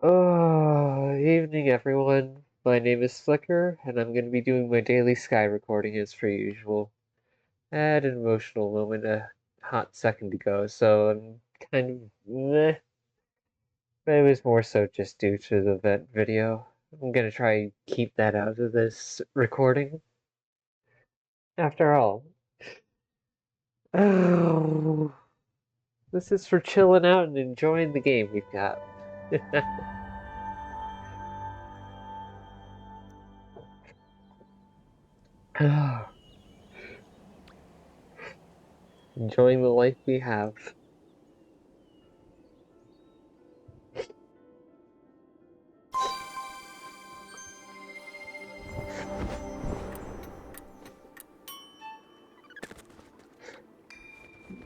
Oh, evening everyone. My name is Flicker, and I'm going to be doing my daily Sky recording as per usual. I had an emotional moment a hot second ago, so I'm kind of meh, but it was more so just due to the vet video. I'm going to try and keep that out of this recording. After all, oh, this is for chilling out and enjoying the game we've got. Enjoying the life we have.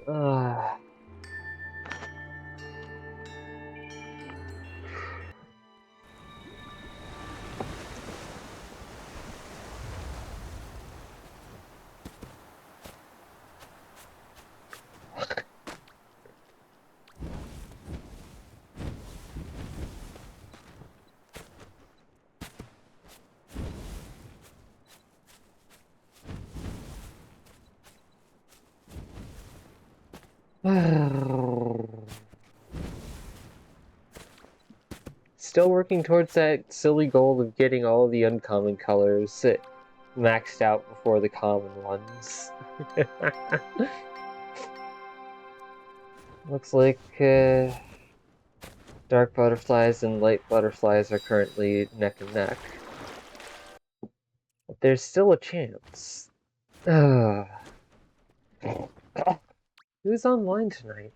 Ah. Still working towards that silly goal of getting all the uncommon colors maxed out before the common ones. Looks like dark butterflies and light butterflies are currently neck and neck. But there's still a chance. Who's online tonight?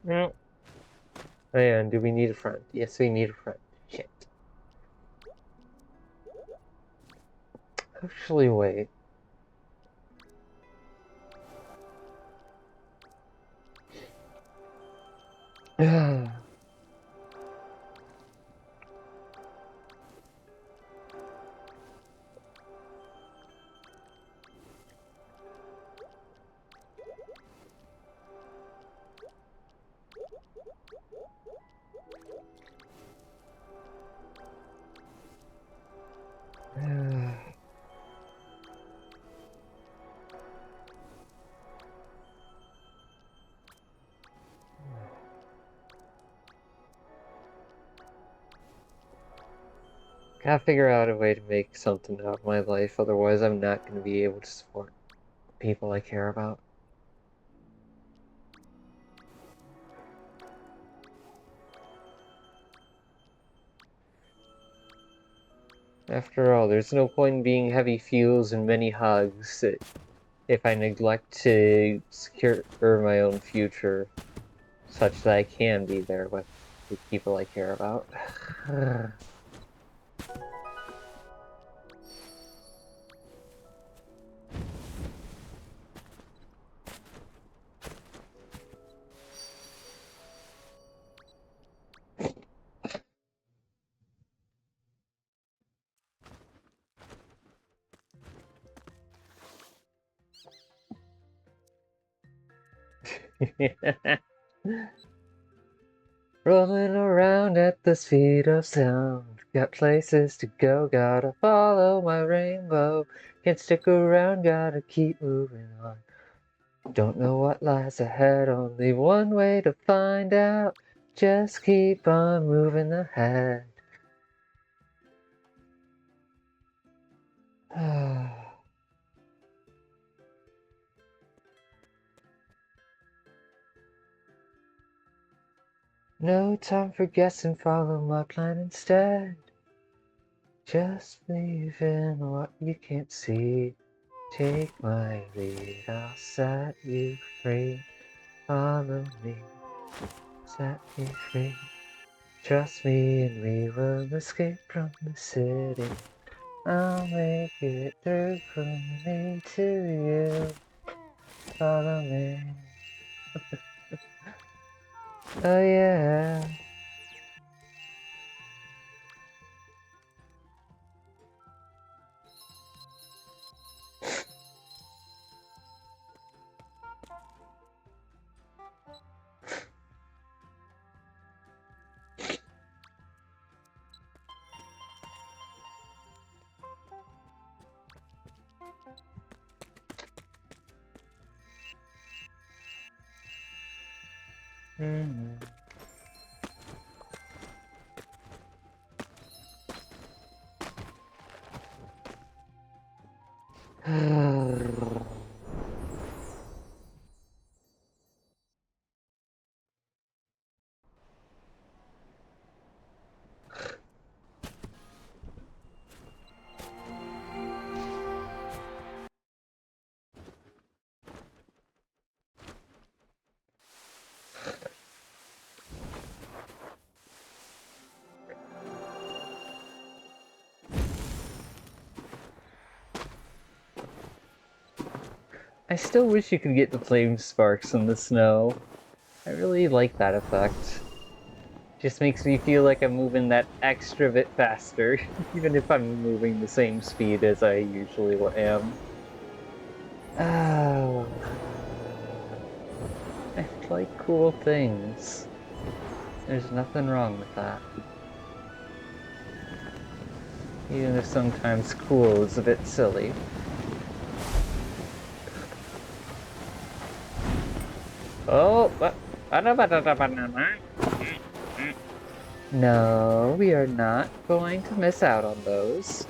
No. And do we need a friend? Yes, we need a friend. Shit. Actually, wait. Gotta figure out a way to make something out of my life, otherwise I'm not going to be able to support people I care about. After all, there's no point in being heavy fuels and many hugs if I neglect to secure my own future such that I can be there with the people I care about. Rolling around at the speed of sound. Got places to go, gotta follow my rainbow. Can't stick around, gotta keep moving on. Don't know what lies ahead, only one way to find out. Just keep on moving ahead. No time for guessing, follow my plan instead. Just believe in what you can't see. Take my lead, I'll set you free. Follow me, set me free. Trust me and we will escape from the city. I'll make it through from me to you. Follow me. Oh yeah. Mm. I still wish you could get the flame sparks in the snow. I really like that effect. Just makes me feel like I'm moving that extra bit faster, even if I'm moving the same speed as I usually am. Oh, I like cool things. There's nothing wrong with that. Even if sometimes cool is a bit silly. Oh, what? No, we are not going to miss out on those.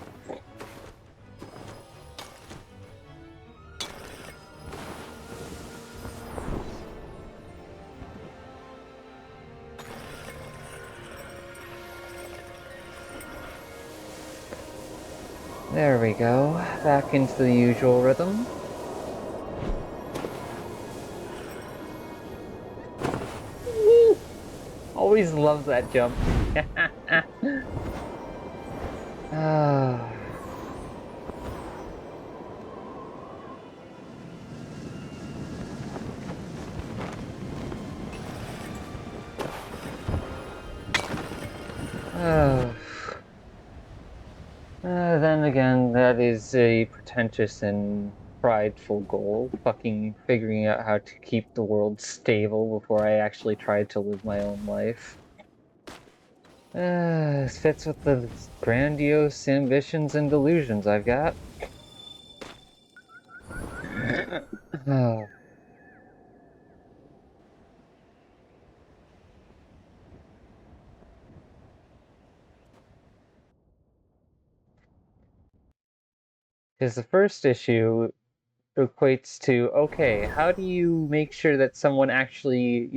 There we go. Back into the usual rhythm. Woo! Always love that jump. Ah. Oh. Then again, that is a pretentious and prideful goal. Fucking figuring out how to keep the world stable before I actually tried to live my own life. Fits with the grandiose ambitions and delusions I've got. Oh. Because the first issue equates to, okay, how do you make sure that someone actually,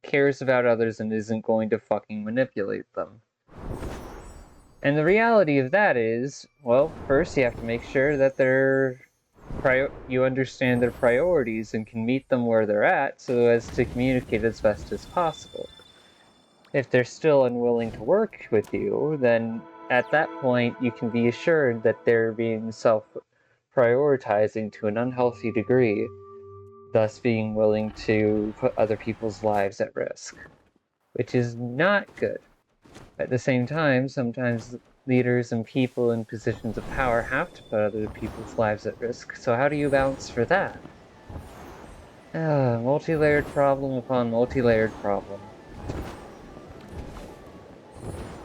cares about others and isn't going to fucking manipulate them? And the reality of that is, well, first you have to make sure that you understand their priorities and can meet them where they're at so as to communicate as best as possible. If they're still unwilling to work with you, then at that point you can be assured that they're being self-prioritizing to an unhealthy degree, thus being willing to put other people's lives at risk, which is not good. At the same time, sometimes leaders and people in positions of power have to put other people's lives at risk, so how do you balance for that? Multi-layered problem upon multi-layered problem.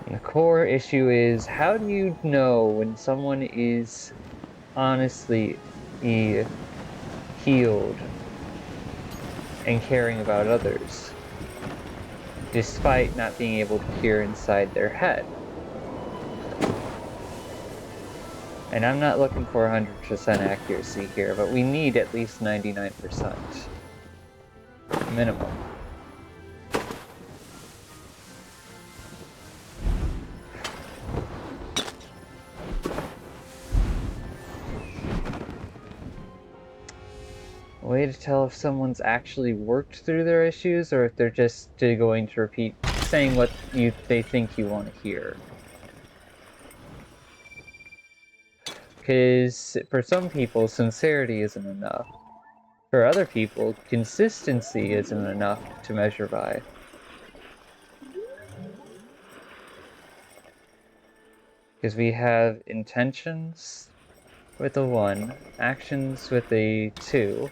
And the core issue is, how do you know when someone is honestly healed and caring about others, despite not being able to hear inside their head? And I'm not looking for 100% accuracy here, but we need at least 99%. Minimum. A way to tell if someone's actually worked through their issues or if they're just going to repeat saying what they think you want to hear. Because for some people, sincerity isn't enough. For other people, consistency isn't enough to measure by. Because we have intentions with a 1, actions with a 2.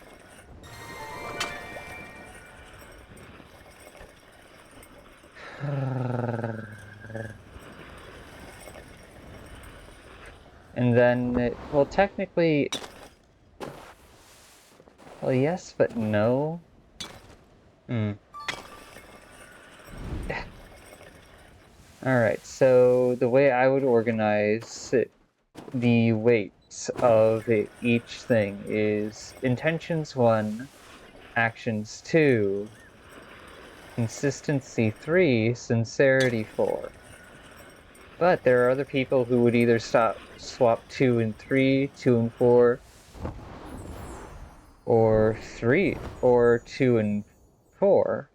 And then, well, technically, well, yes, but no. Alright, so the way I would organize the weights of each thing is intentions 1, actions 2, consistency 3, sincerity 4. But there are other people who would either swap 2 and 3, 2 and 4, or 3, or 2 and 4.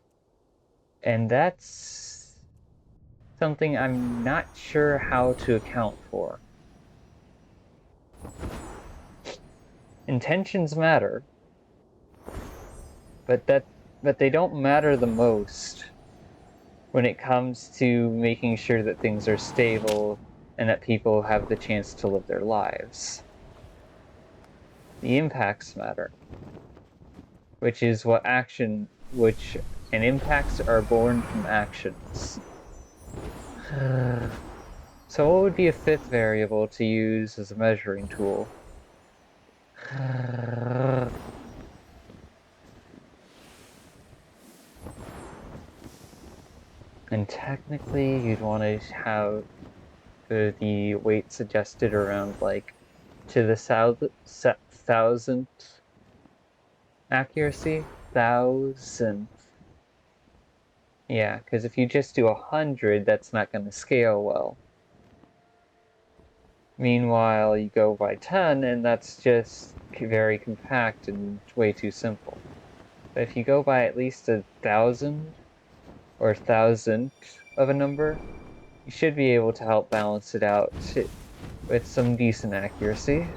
And that's something I'm not sure how to account for. Intentions matter, but they don't matter the most when it comes to making sure that things are stable and that people have the chance to live their lives. The impacts matter, which is and impacts are born from actions. So what would be a fifth variable to use as a measuring tool? And technically, you'd want to have the weight suggested around like to the thousandth accuracy. Thousandth. Yeah, because if you just do 100, that's not going to scale well. Meanwhile, you go by 10, and that's just very compact and way too simple. But if you go by at least 1,000 or 1,000th of a number, you should be able to help balance it out with some decent accuracy.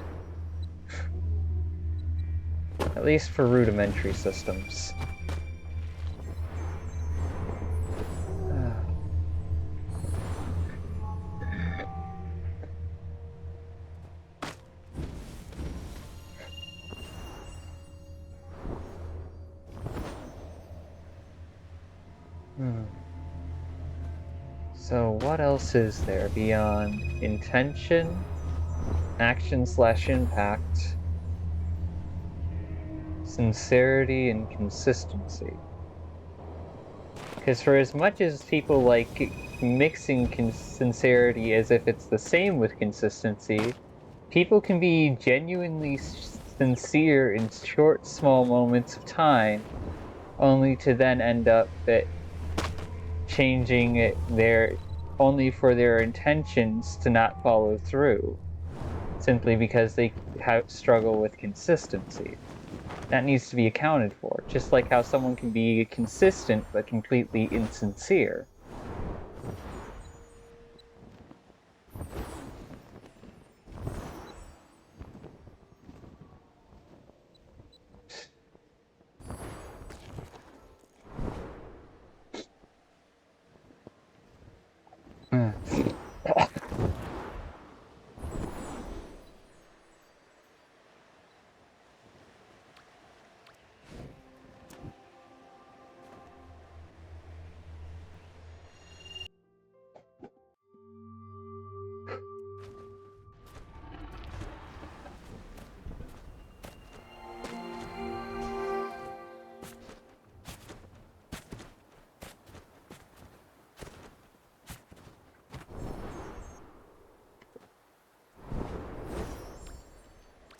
At least for rudimentary systems. So what else is there beyond intention, action/impact, sincerity, and consistency? Because for as much as people like mixing sincerity as if it's the same with consistency, people can be genuinely sincere in short, small moments of time, only to then end up changing only for their intentions to not follow through, simply because they struggle with consistency. That needs to be accounted for, just like how someone can be consistent but completely insincere.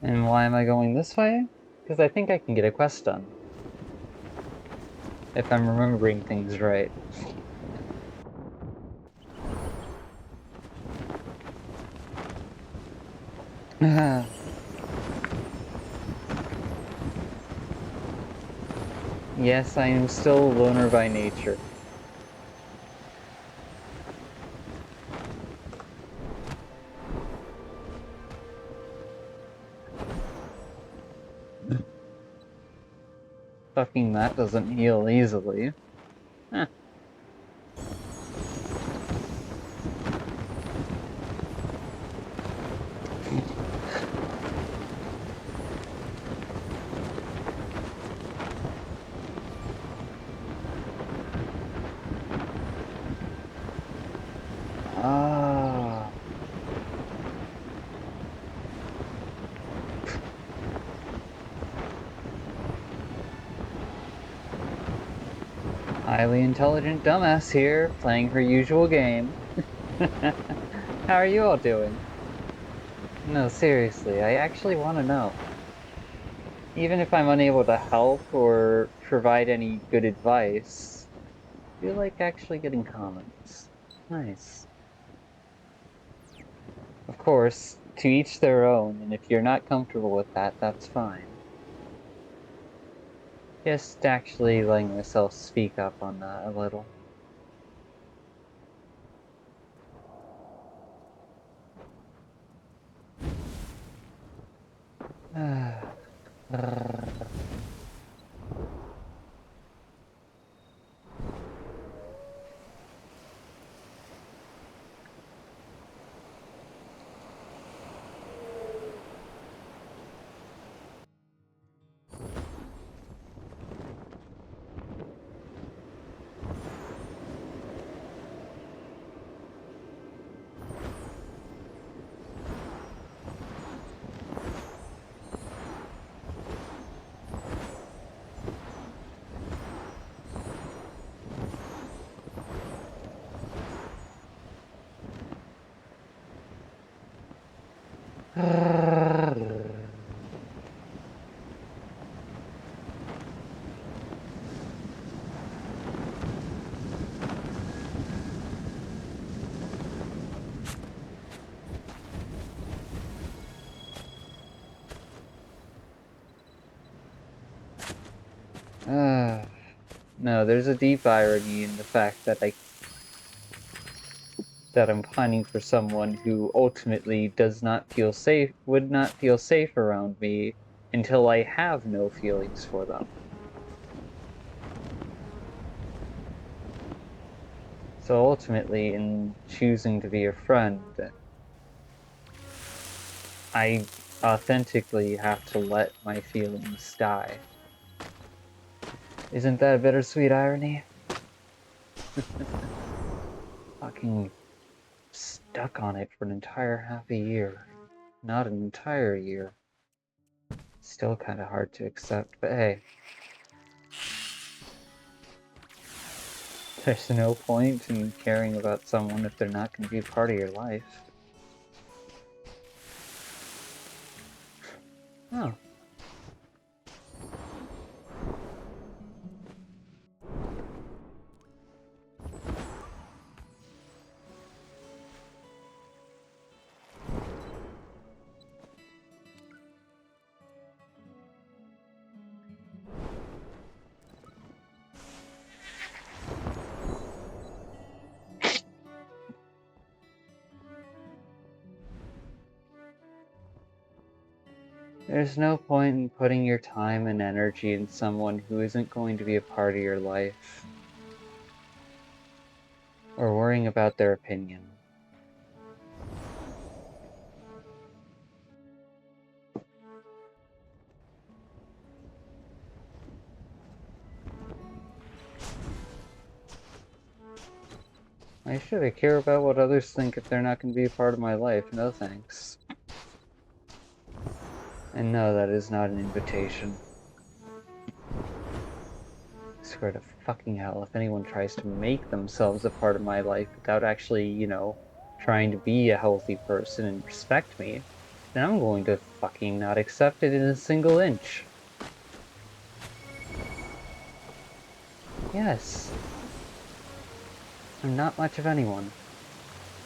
And why am I going this way? Because I think I can get a quest done. If I'm remembering things right. Yes, I am still a loner by nature. Fucking that doesn't heal easily. Huh. Ah. Highly intelligent dumbass here, playing her usual game. How are you all doing? No, seriously, I actually want to know. Even if I'm unable to help or provide any good advice, I feel like actually getting comments. Nice. Of course, to each their own, and if you're not comfortable with that, that's fine. Just actually letting myself speak up on that a little. No, there's a deep irony in the fact that I'm pining for someone who ultimately would not feel safe around me until I have no feelings for them. So ultimately, in choosing to be a friend, I authentically have to let my feelings die. Isn't that a bittersweet irony? Fucking stuck on it for an entire half a year. Not an entire year. Still kind of hard to accept, but hey. There's no point in caring about someone if they're not going to be a part of your life. Oh. There's no point in putting your time and energy in someone who isn't going to be a part of your life. Or worrying about their opinion. Why should I care about what others think if they're not going to be a part of my life? No thanks. And no, that is not an invitation. I swear to fucking hell, if anyone tries to make themselves a part of my life without actually, trying to be a healthy person and respect me, then I'm going to fucking not accept it in a single inch. Yes. I'm not much of anyone.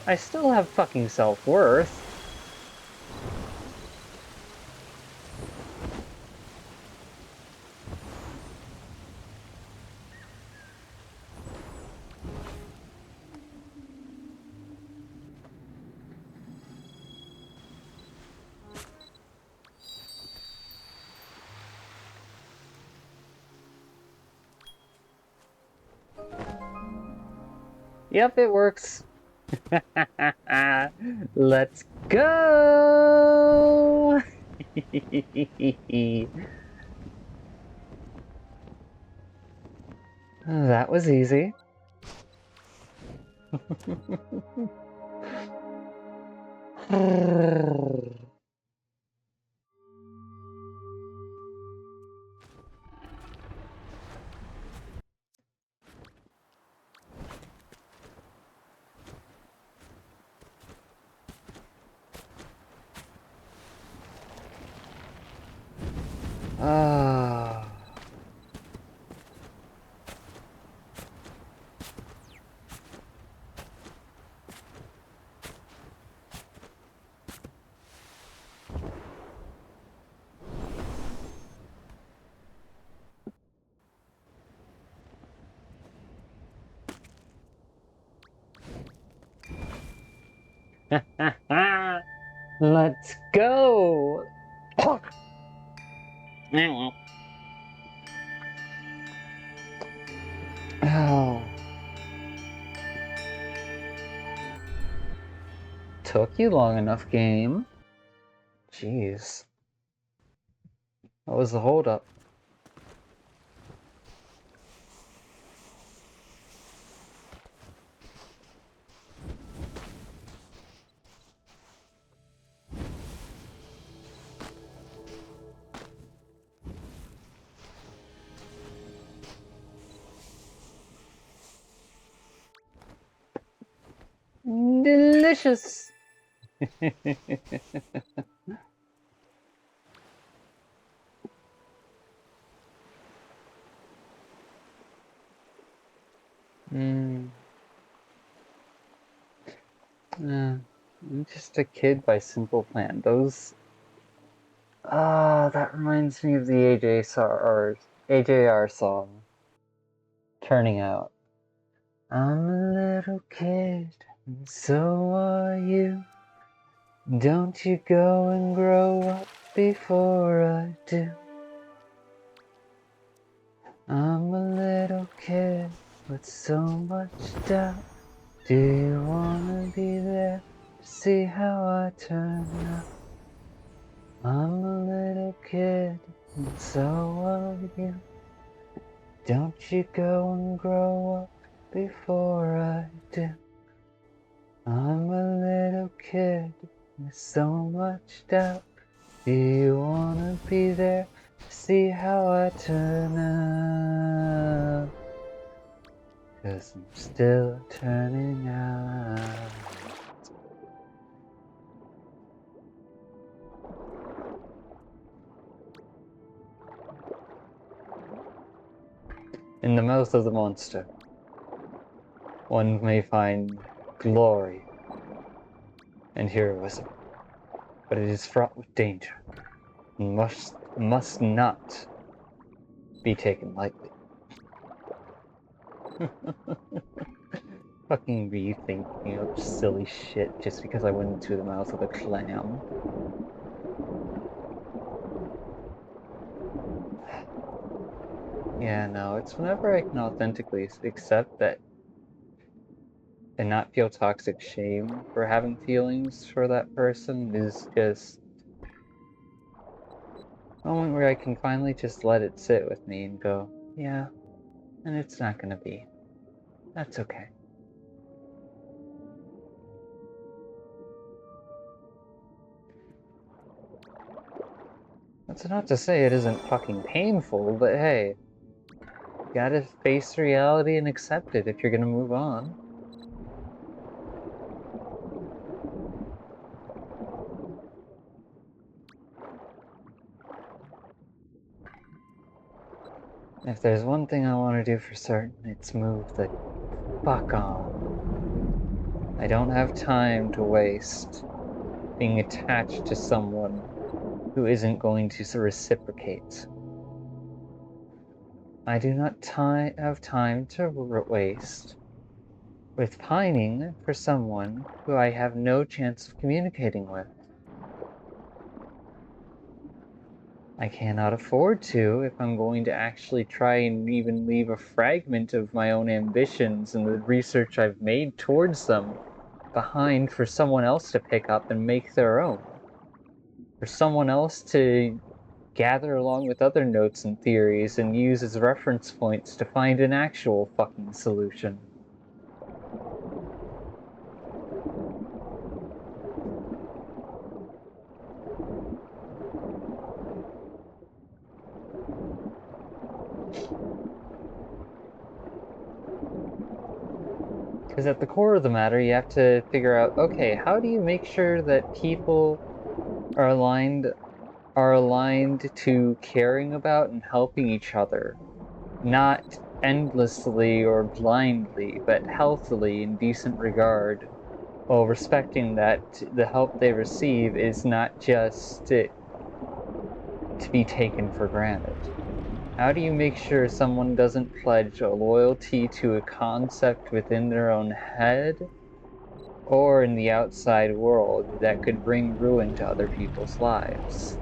I still have fucking self-worth. Yep, it works. Let's go! That was easy. Let's go! Oh. Took you long enough, game. Jeez. What was the holdup? Delicious! I'm just a kid by Simple Plan. Those... that reminds me of the AJR song. Turning Out. I'm a little kid, and so are you. Don't you go and grow up before I do. I'm a little kid with so much doubt. Do you wanna be there to see how I turn out? I'm a little kid, and so are you. Don't you go and grow up before I do. I'm a little kid with so much doubt. Do you wanna be there to see how I turn out? 'Cause I'm still turning out. In the mouth of the monster, one may find glory and heroism, but it is fraught with danger and must not be taken lightly. Fucking rethinking of silly shit just because I went into the mouth of a clam. Yeah, no, it's whenever I can authentically accept that and not feel toxic shame for having feelings for that person is just a moment where I can finally just let it sit with me and go, yeah, and it's not gonna be. That's okay. That's not to say it isn't fucking painful, but hey, you gotta face reality and accept it if you're gonna move on. If there's one thing I want to do for certain, it's move the fuck on. I don't have time to waste being attached to someone who isn't going to reciprocate. I do not have time to waste with pining for someone who I have no chance of communicating with. I cannot afford to if I'm going to actually try and even leave a fragment of my own ambitions and the research I've made towards them behind for someone else to pick up and make their own. For someone else to gather along with other notes and theories and use as reference points to find an actual fucking solution. Because at the core of the matter, you have to figure out, okay, how do you make sure that people are aligned to caring about and helping each other, not endlessly or blindly, but healthily in decent regard, while respecting that the help they receive is not just to be taken for granted. How do you make sure someone doesn't pledge a loyalty to a concept within their own head or in the outside world that could bring ruin to other people's lives.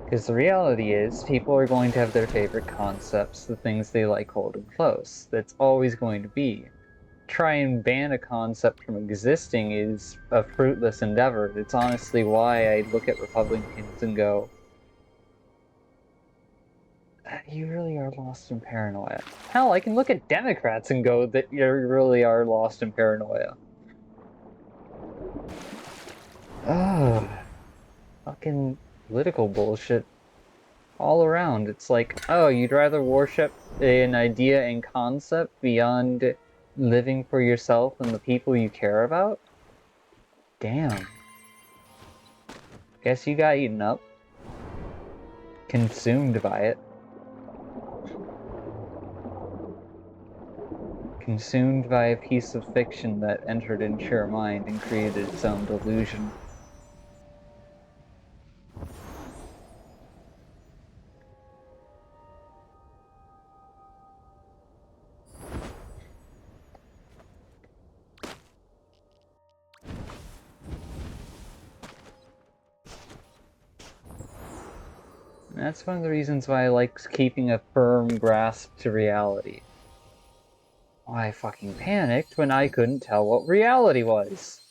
Because the reality is, people are going to have their favorite concepts, the things they like holding close. That's always going to be. Try and ban a concept from existing is a fruitless endeavor. It's honestly why I look at Republicans and go, you really are lost in paranoia. Hell, I can look at Democrats and go that you really are lost in paranoia. Ugh. Fucking political bullshit all around. It's like, oh, you'd rather worship an idea and concept beyond living for yourself and the people you care about? Damn. Guess you got eaten up. Consumed by it. Consumed by a piece of fiction that entered into your mind and created its own delusion. And that's one of the reasons why I like keeping a firm grasp to reality. I fucking panicked when I couldn't tell what reality was.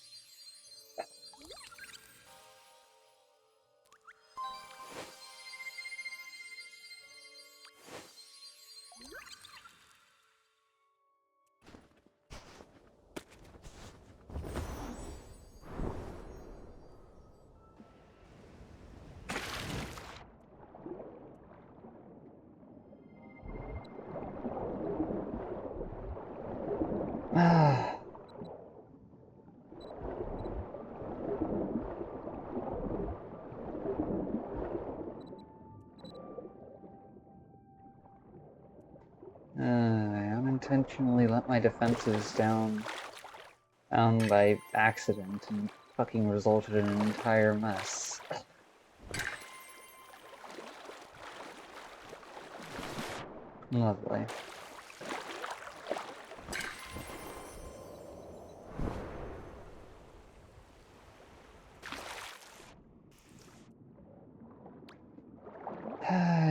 I unintentionally let my defenses down by accident and fucking resulted in an entire mess. Lovely.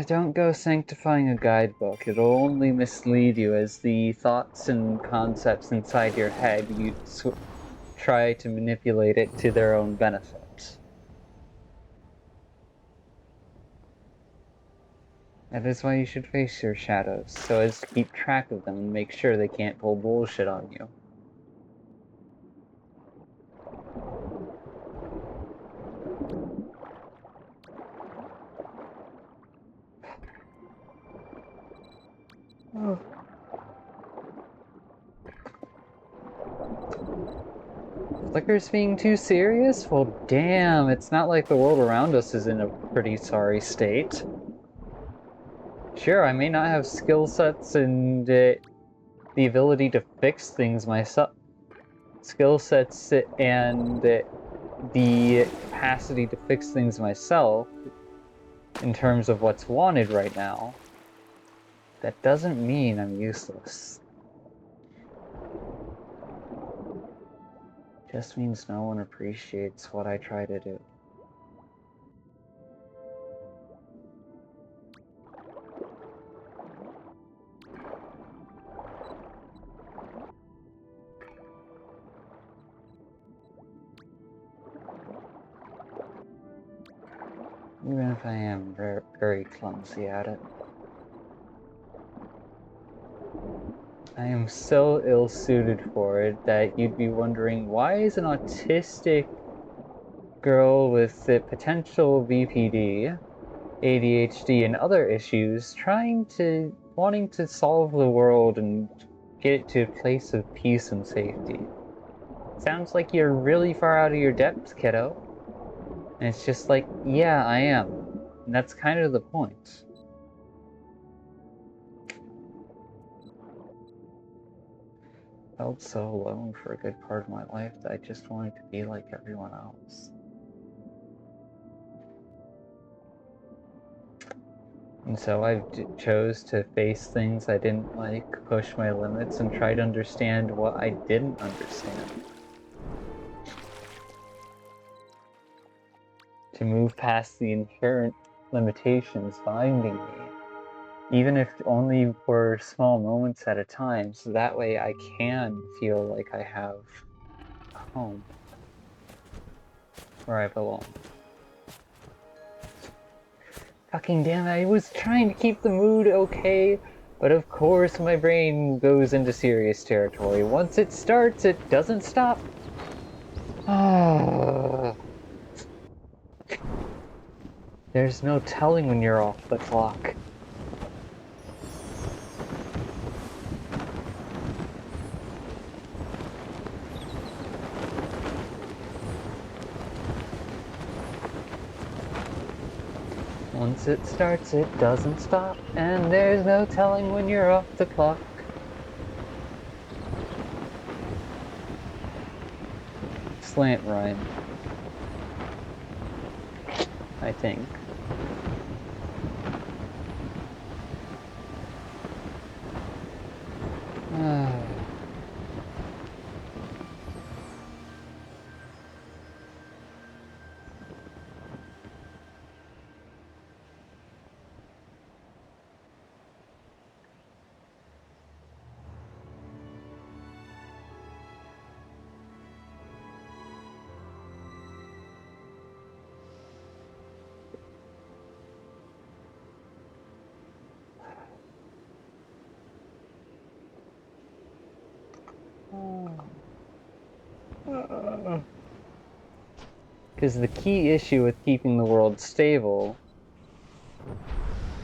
Don't go sanctifying a guidebook. It'll only mislead you as the thoughts and concepts inside your head you try to manipulate it to their own benefit. That is why you should face your shadows, so as to keep track of them and make sure they can't pull bullshit on you. Oh. Flicker's being too serious? Well, damn, it's not like the world around us is in a pretty sorry state. Sure, I may not have skill sets and the ability to fix things myself. Skill sets and the capacity to fix things myself in terms of what's wanted right now. That doesn't mean I'm useless. Just means no one appreciates what I try to do. Even if I am very clumsy at it. I am so ill-suited for it that you'd be wondering, why is an autistic girl with the potential BPD, ADHD, and other issues wanting to solve the world and get it to a place of peace and safety? Sounds like you're really far out of your depth, kiddo. And it's just like, yeah, I am. And that's kind of the point. Felt so alone for a good part of my life that I just wanted to be like everyone else. And so I chose to face things I didn't like, push my limits, and try to understand what I didn't understand. To move past the inherent limitations binding me, even if only for small moments at a time, so that way I can feel like I have a home where I belong. Fucking damn it, I was trying to keep the mood okay, but of course my brain goes into serious territory. Once it starts, it doesn't stop. There's no telling when you're off the clock. Once it starts, it doesn't stop, and there's no telling when you're off the clock. Slant rhyme, I think. Because the key issue with keeping the world stable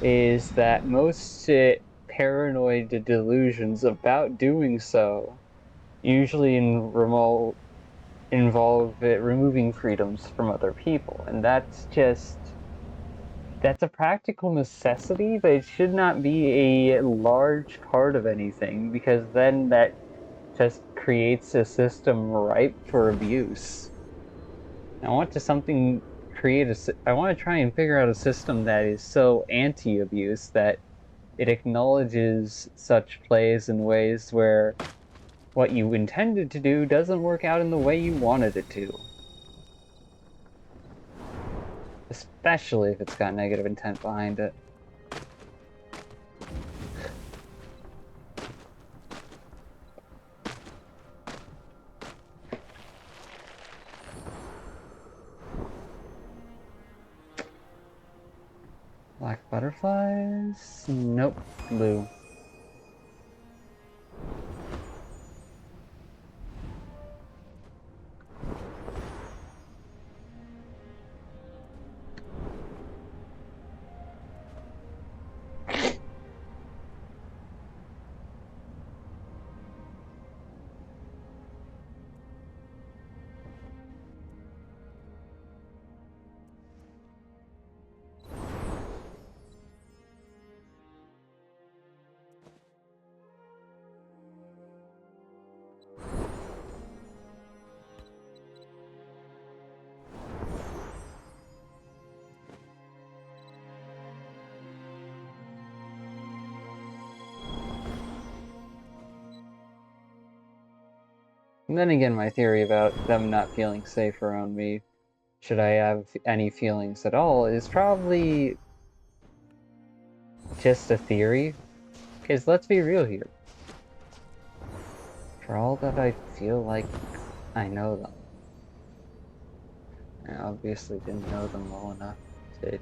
is that most paranoid delusions about doing so usually involve removing freedoms from other people, and that's a practical necessity, but it should not be a large part of anything, because then that just creates a system ripe for abuse. I want to I want to try and figure out a system that is so anti-abuse that it acknowledges such plays in ways where what you intended to do doesn't work out in the way you wanted it to. Especially if it's got negative intent behind it. Black butterflies? Nope. Blue. And then again, my theory about them not feeling safe around me, should I have any feelings at all, is probably just a theory. Because let's be real here. For all that I feel like I know them, I obviously didn't know them well enough to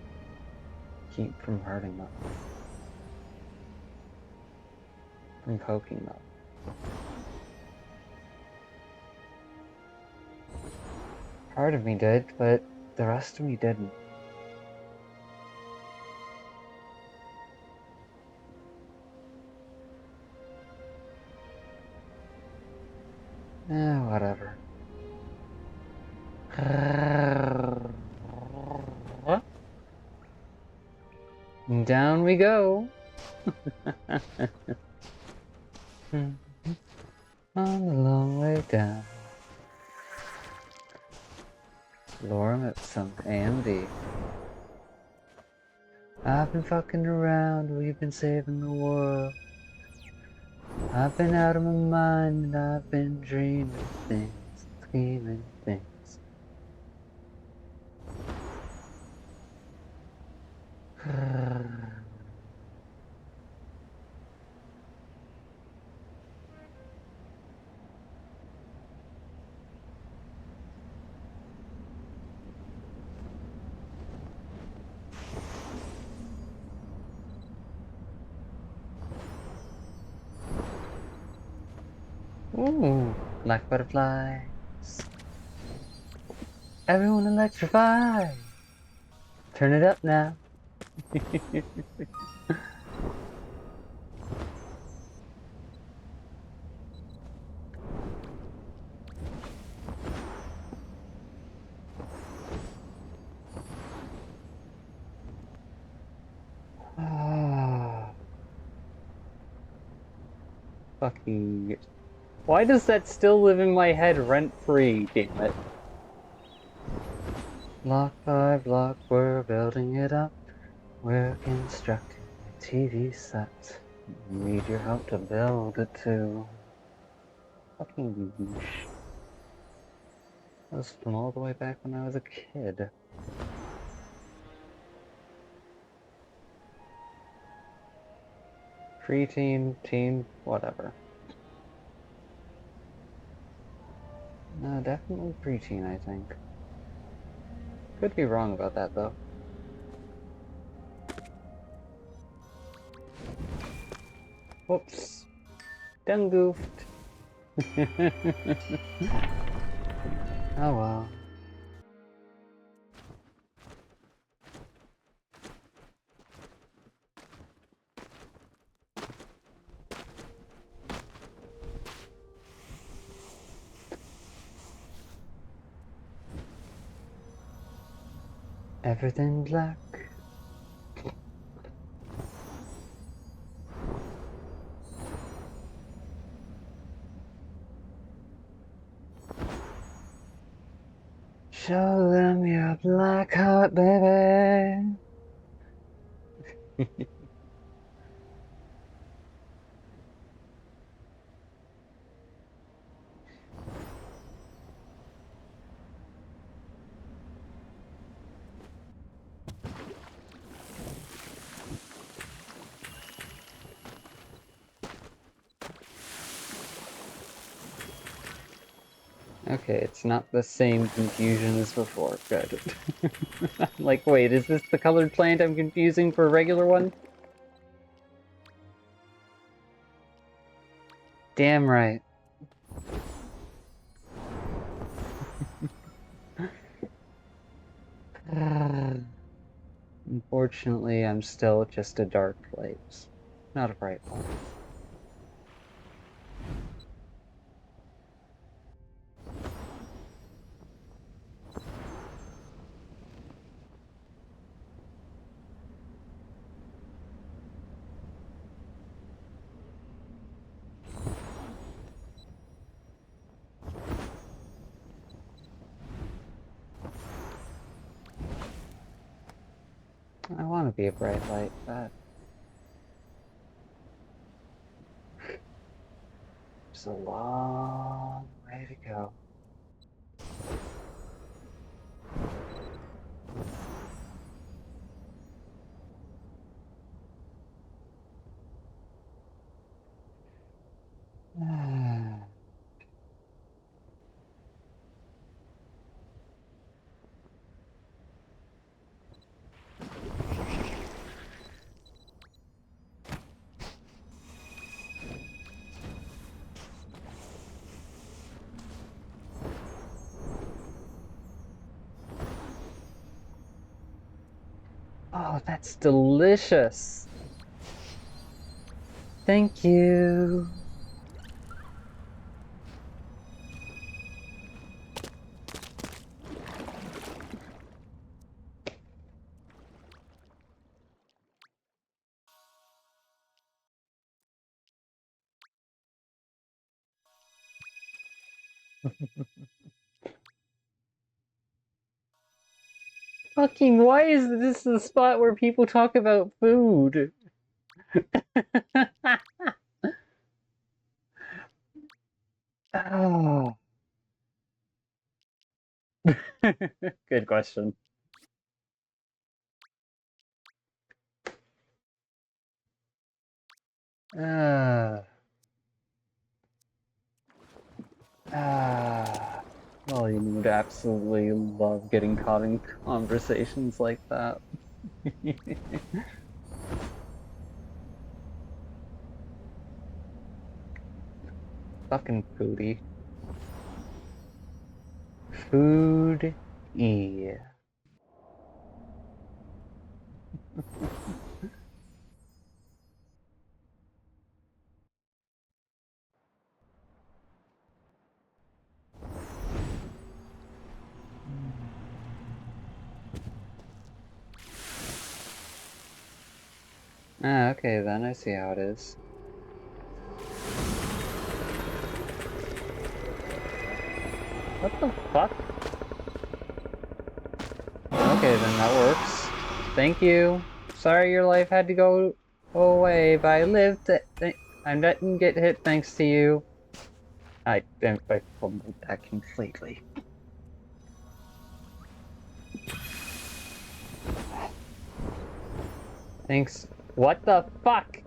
keep from hurting them, from poking them. Part of me did, but the rest of me didn't. Whatever. Down we go. On the long way down. Lorem ipsum, A and B. I've been fucking around, we've been saving the world. I've been out of my mind and I've been dreaming things, scheming things. Ooh, black butterflies. Everyone electrify. Turn it up now. Ah, fucking. Why does that still live in my head rent-free, damn it? Block by block, we're building it up. We're constructing a TV set. Need your help to build it too. Fucking yeesh. That was from all the way back when I was a kid. Preteen, teen, whatever. No, definitely preteen, I think. Could be wrong about that, though. Whoops. Done goofed. Oh well. Everything black. Show them your black heart, baby. Okay, it's not the same confusion as before. Good. Like, wait, is this the colored plant I'm confusing for a regular one? Damn right. Unfortunately, I'm still just a dark light. Not a bright one. I want to be a bright light, but there's a long way to go. Oh, that's delicious. Thank you. Fucking why is this the spot where people talk about food? Oh. Good question. Well, you would absolutely love getting caught in conversations like that. Fucking foodie. Food-y. Okay then, I see how it is. What the fuck? Okay then, that works. Thank you. Sorry your life had to go away, but I lived. I didn't get hit thanks to you. I fumbled that completely. Thanks. What the fuck?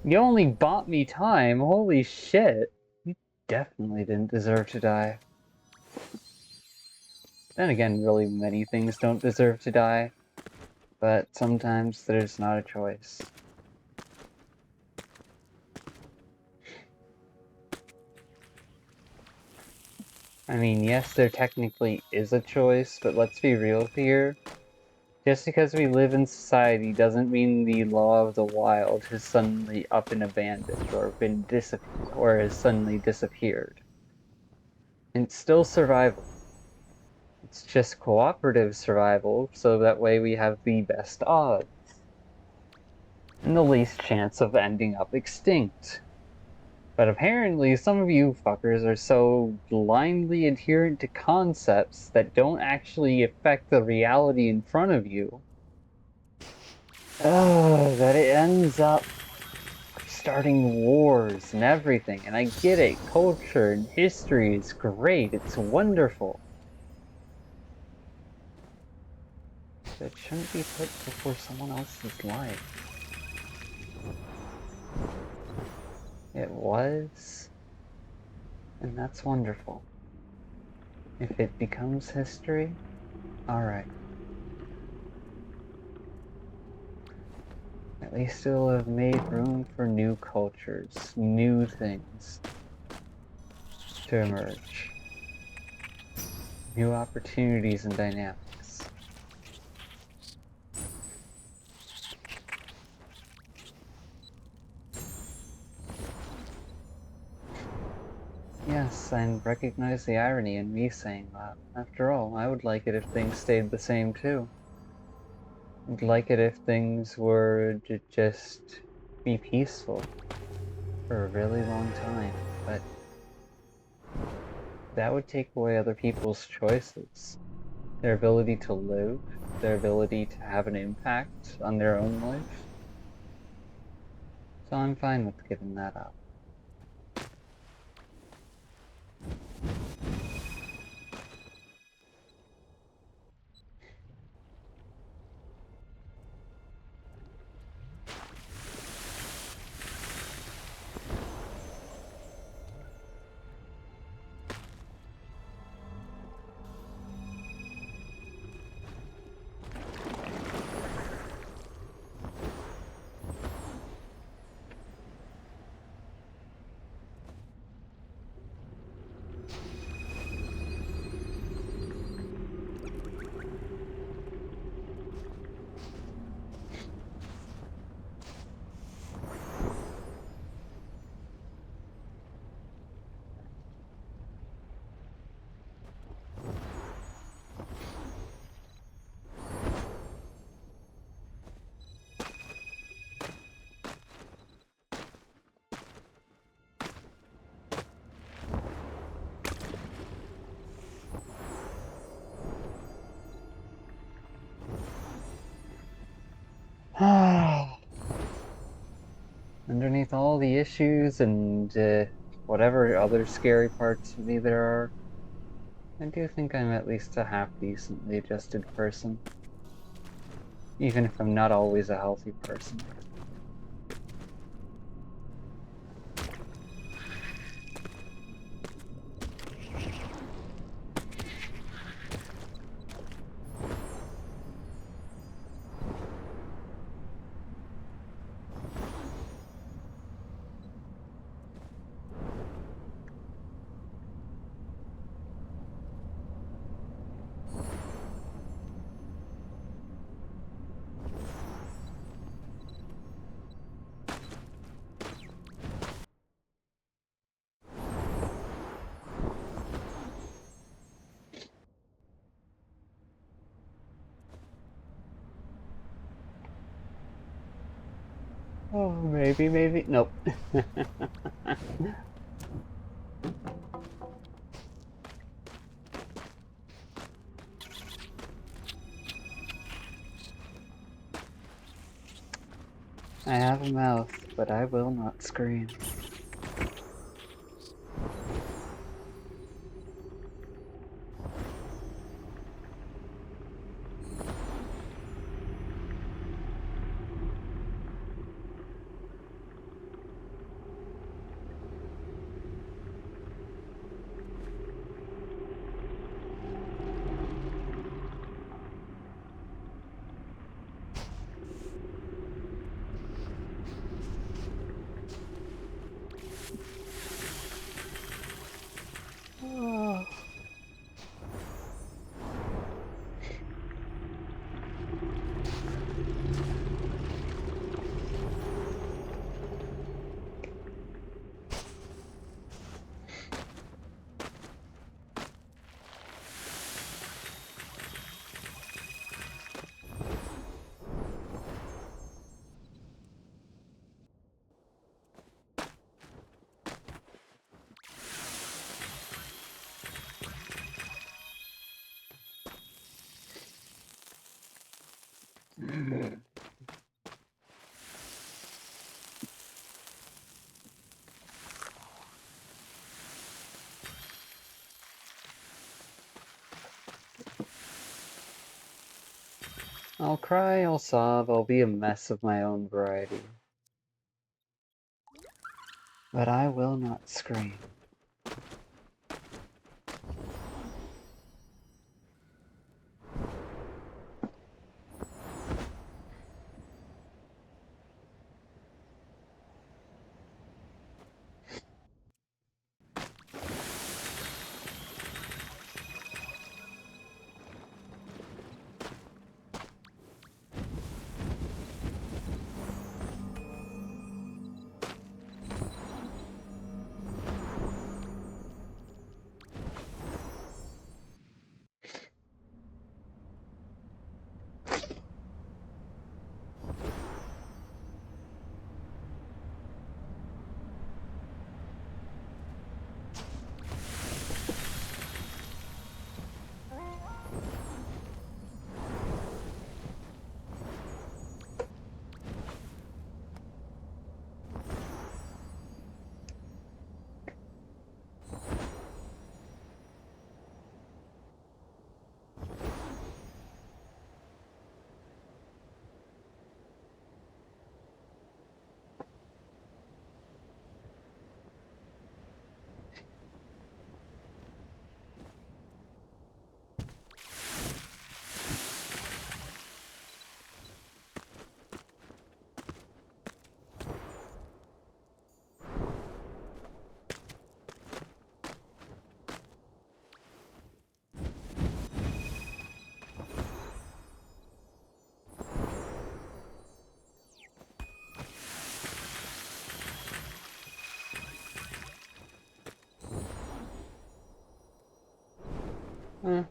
You only bought me time. Holy shit. You definitely didn't deserve to die. Then again, really many things don't deserve to die. But sometimes there's not a choice. I mean, yes, there technically is a choice, but let's be real here. Just because we live in society doesn't mean the law of the wild has suddenly up and abandoned or has suddenly disappeared. It's still survival. It's just cooperative survival, so that way we have the best odds. And the least chance of ending up extinct. But apparently some of you fuckers are so blindly adherent to concepts that don't actually affect the reality in front of you, that it ends up starting wars and everything. And I get it, culture and history is great, it's wonderful. But it shouldn't be put before someone else's life. It was, and that's wonderful. If it becomes history, alright. At least it'll have made room for new cultures, new things to emerge. New opportunities and dynamics. Yes, I recognize the irony in me saying that. After all, I would like it if things stayed the same too. I'd like it if things were to just be peaceful for a really long time, but that would take away other people's choices. Their ability to live, their ability to have an impact on their own life. So I'm fine with giving that up. Underneath all the issues and whatever other scary parts of me there are, I do think I'm at least a half-decently adjusted person. Even if I'm not always a healthy person. Oh, maybe. Nope. I have a mouth, but I will not scream. Oh. I'll cry, I'll sob, I'll be a mess of my own variety. But I will not scream. Huh.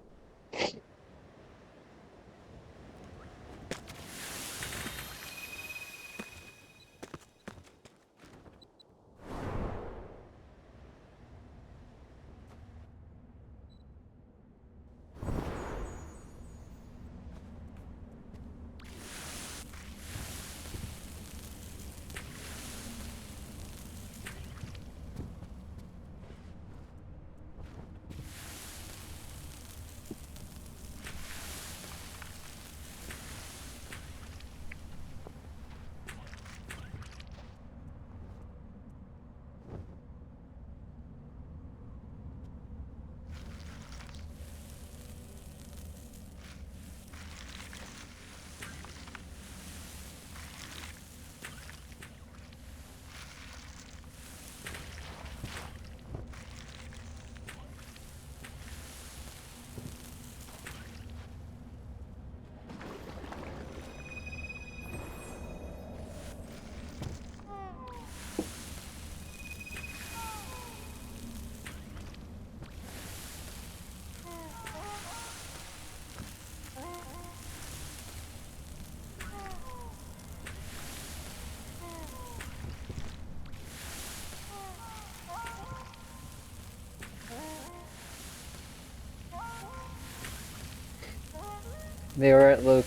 They were at low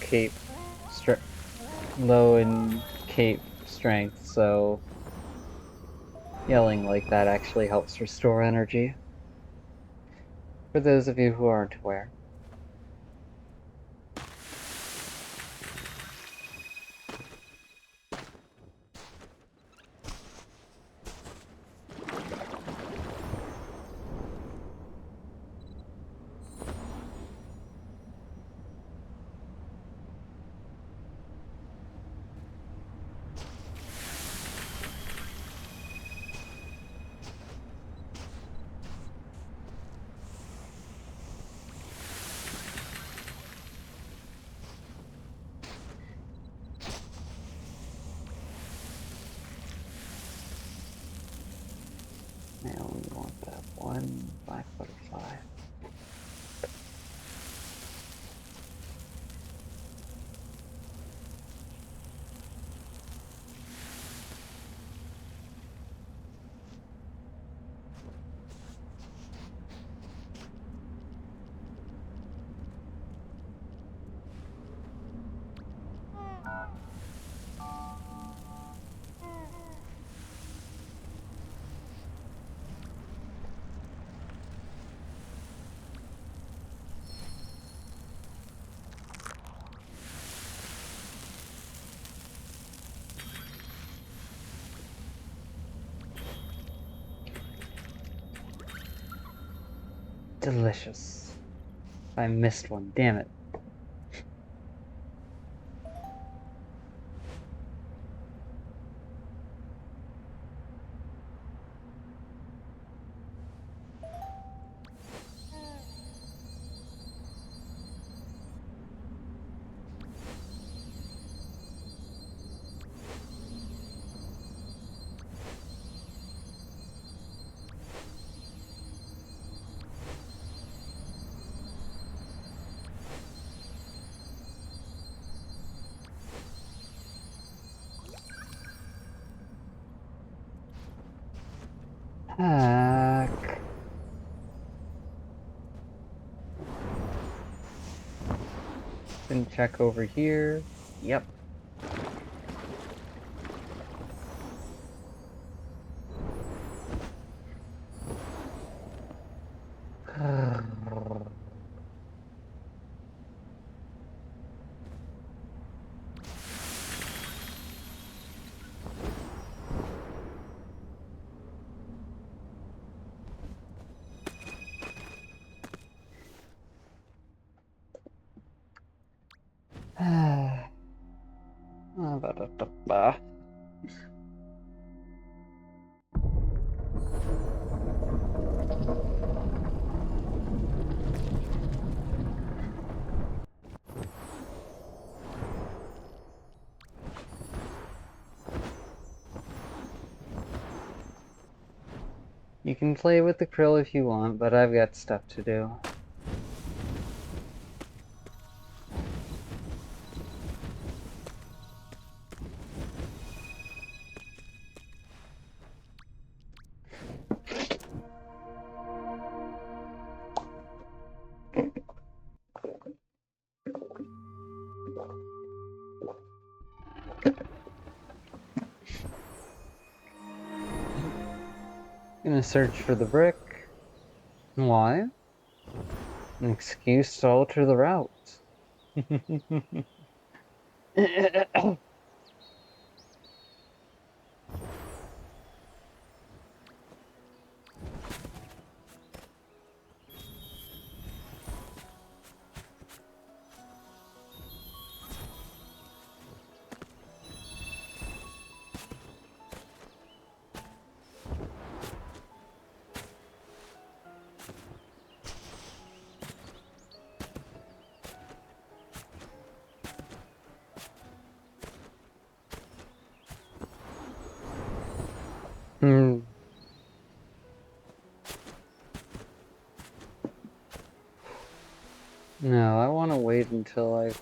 in cape strength, so yelling like that actually helps restore energy. For those of you who aren't aware. I only want that one black butterfly. Delicious. I missed one, damn it. Heck. Then check over here. Yep. You can play with the krill if you want, but I've got stuff to do. Gonna search for the brick. Why? An excuse to alter the route. No, I want to wait until I've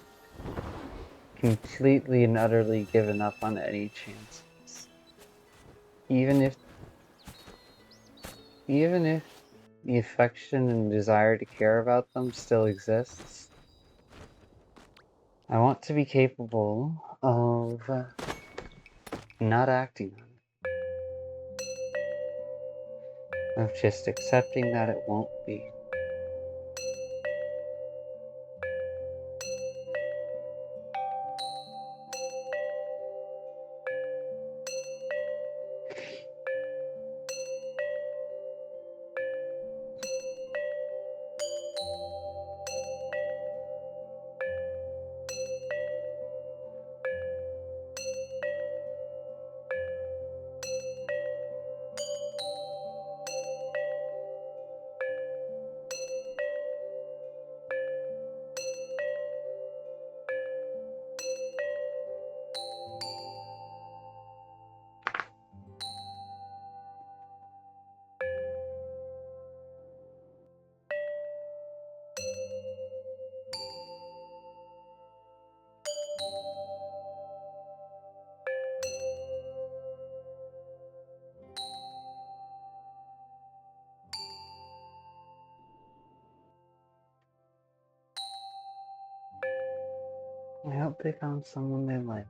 completely and utterly given up on any chances. Even if the affection and desire to care about them still exists. I want to be capable of not acting on it. Of just accepting that it won't be. I hope they found someone they like.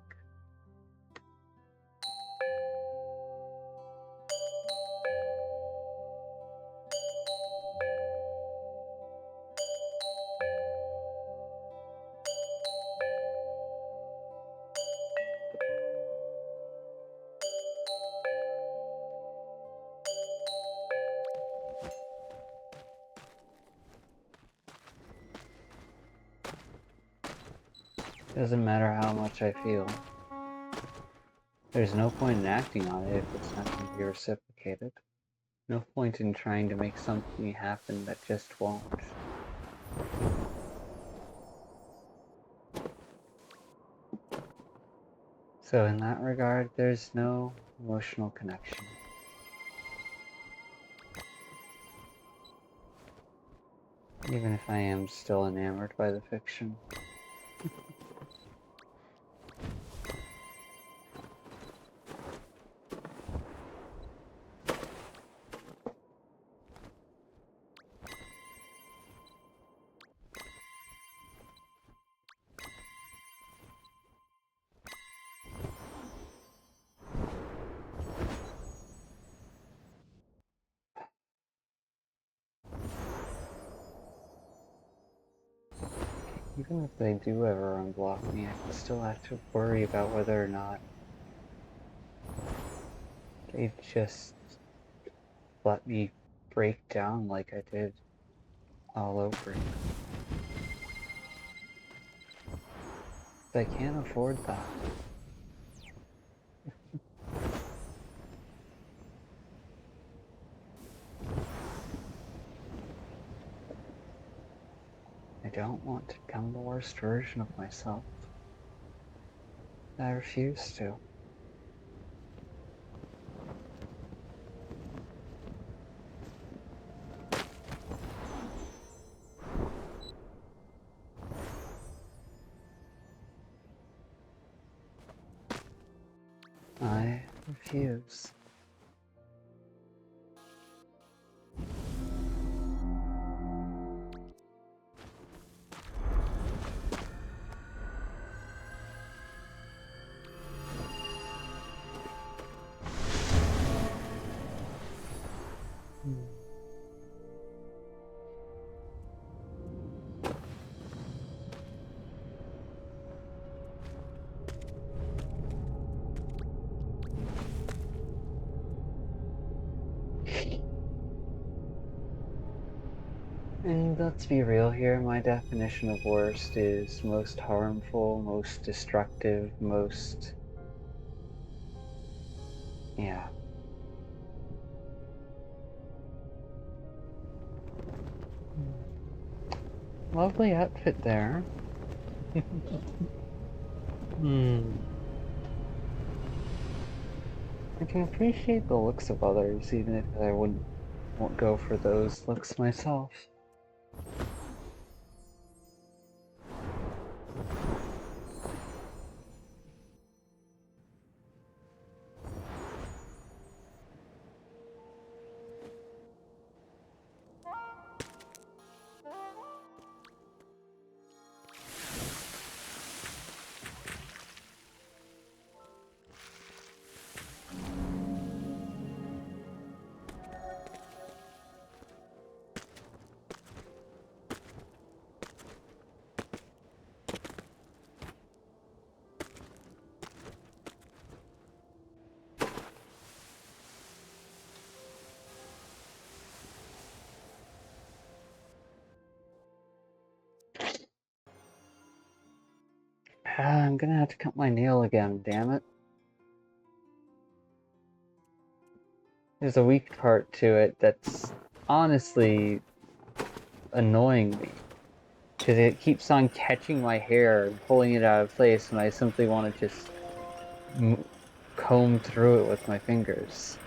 Doesn't matter how much I feel. There's no point in acting on it if it's not going to be reciprocated. No point in trying to make something happen that just won't. So in that regard, there's no emotional connection. Even if I am still enamored by the fiction. Even if they do ever unblock me, I still have to worry about whether or not they just let me break down like I did all over again. I can't afford that. I don't want to become the worst version of myself. I refuse to. I refuse. And let's be real here, my definition of worst is most harmful, most destructive, most... yeah. Lovely outfit there. I can appreciate the looks of others, even if I won't go for those looks myself. I'm gonna have to cut my nail again, damn it. There's a weak part to it that's honestly annoying me. Because it keeps on catching my hair and pulling it out of place when I simply want to just comb through it with my fingers.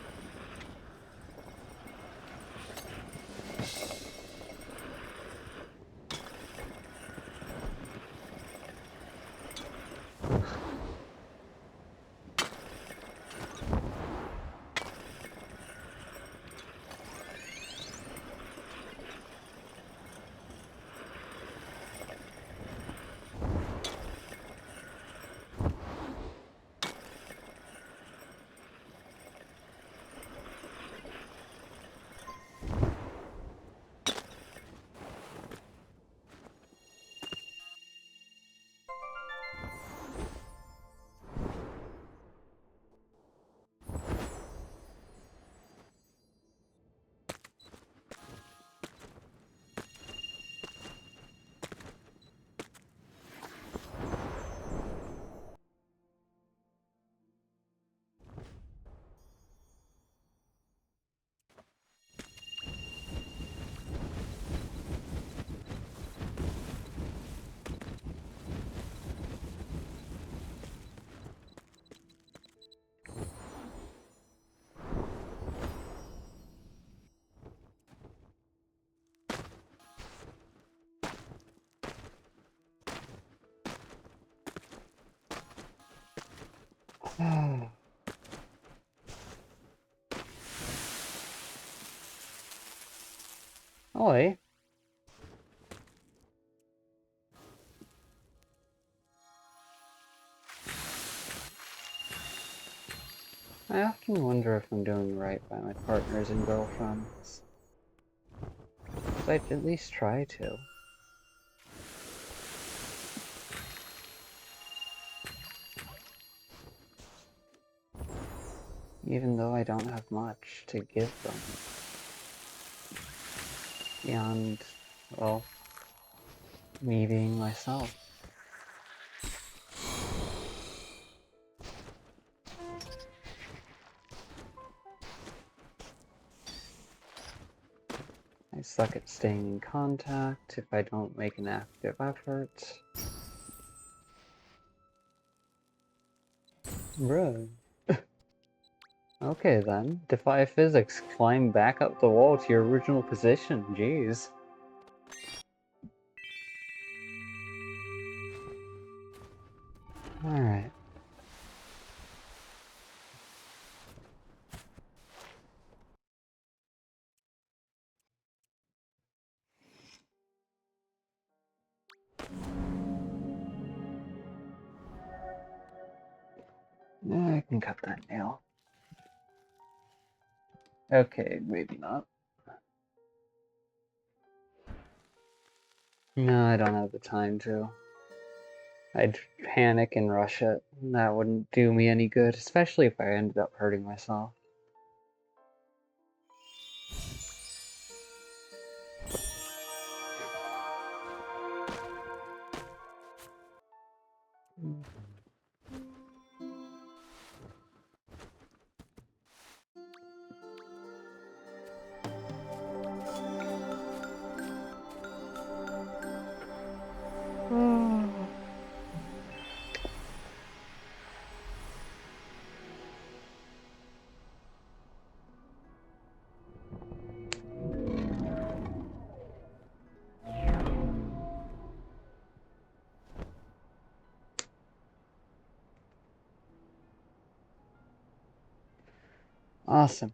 Oi. I often wonder if I'm doing right by my partners and girlfriends. But I'd at least try to. Even though I don't have much to give them. Beyond, well, me being myself. I suck at staying in contact if I don't make an active effort. Bro. Okay then, defy physics, climb back up the wall to your original position, jeez. Alright. I can cut that nail. Okay, maybe not. No, I don't have the time to. I'd panic and rush it. That wouldn't do me any good, especially if I ended up hurting myself. Awesome.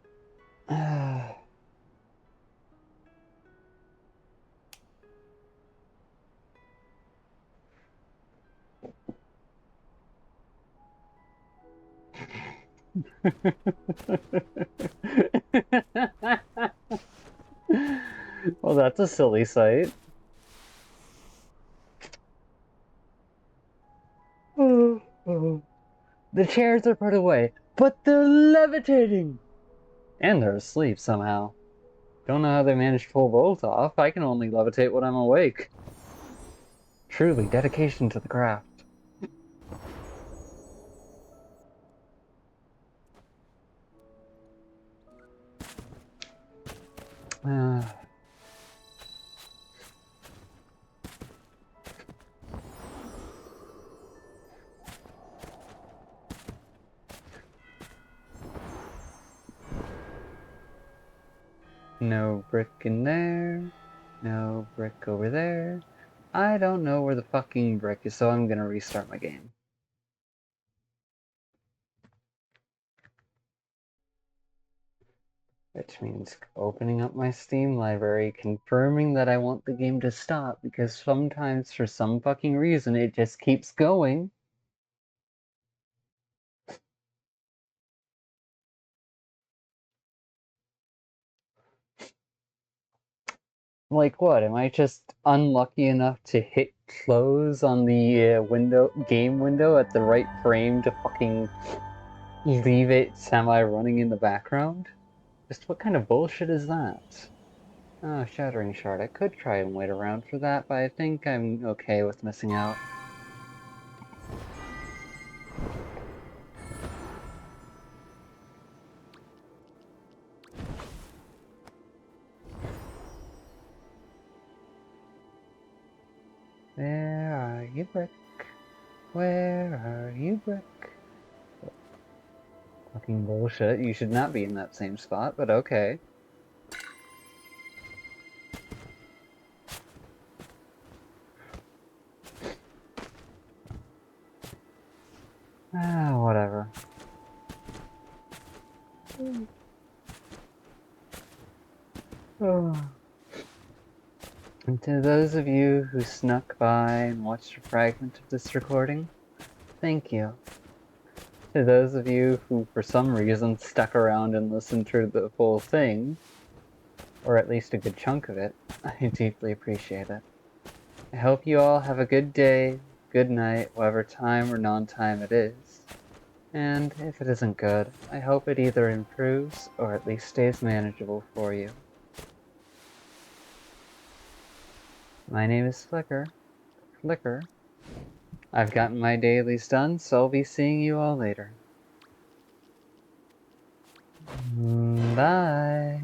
Well, that's a silly sight. The chairs are put away, but they're levitating! And they're asleep somehow. Don't know how they managed to pull both off. I can only levitate when I'm awake. Truly, dedication to the craft. No brick in there. No brick over there. I don't know where the fucking brick is, so I'm gonna restart my game. Which means opening up my Steam library, confirming that I want the game to stop, because sometimes, for some fucking reason, it just keeps going. Like what? Am I just unlucky enough to hit close on the game window at the right frame to fucking leave it semi-running in the background? Just what kind of bullshit is that? Oh, Shattering Shard. I could try and wait around for that, but I think I'm okay with missing out. Where are you, Brick? Where are you, Brick? Fucking bullshit. You should not be in that same spot, but okay. Ah, whatever. Oh. And to those of you who snuck by and watched a fragment of this recording, thank you. To those of you who for some reason stuck around and listened through the whole thing, or at least a good chunk of it, I deeply appreciate it. I hope you all have a good day, good night, whatever time or non-time it is. And if it isn't good, I hope it either improves or at least stays manageable for you. My name is Flicker. I've gotten my dailies done, so I'll be seeing you all later. Bye.